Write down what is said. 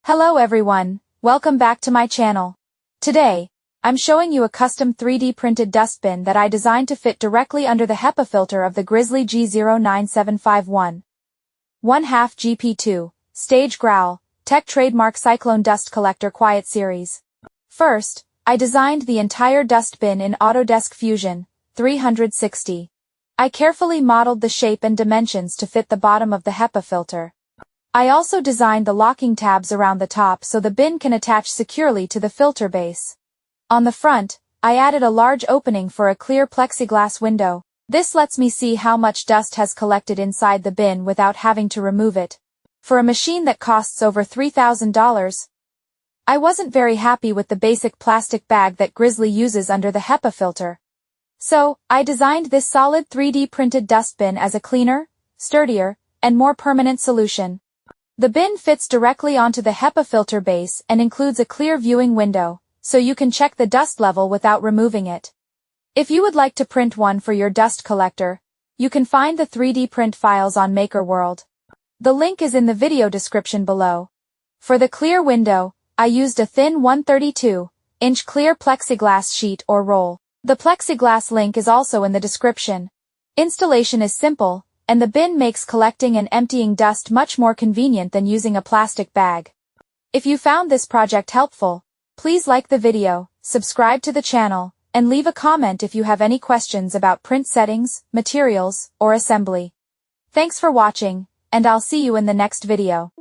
Hello everyone, welcome back to my channel. Today, I'm showing you a custom 3D printed dustbin that I designed to fit directly under the HEPA filter of the Grizzly G0975 1/2 GP2, Stage GROWL-TECH trademark Cyclone dust collector quiet series. First, I designed the entire dustbin in Autodesk Fusion 360. I carefully modeled the shape and dimensions to fit the bottom of the HEPA filter. I also designed the locking tabs around the top so the bin can attach securely to the filter base. On the front, I added a large opening for a clear plexiglass window. This lets me see how much dust has collected inside the bin without having to remove it. For a machine that costs over $3,000, I wasn't very happy with the basic plastic bag that Grizzly uses under the HEPA filter. So, I designed this solid 3D printed dustbin as a cleaner, sturdier, and more permanent solution. The bin fits directly onto the HEPA filter base and includes a clear viewing window, so you can check the dust level without removing it. If you would like to print one for your dust collector, you can find the 3D print files on MakerWorld. The link is in the video description below. For the clear window, I used a thin 132-inch clear plexiglass sheet or roll. The plexiglass link is also in the description. Installation is simple, and the bin makes collecting and emptying dust much more convenient than using a plastic bag. If you found this project helpful, please like the video, subscribe to the channel, and leave a comment if you have any questions about print settings, materials, or assembly. Thanks for watching, and I'll see you in the next video.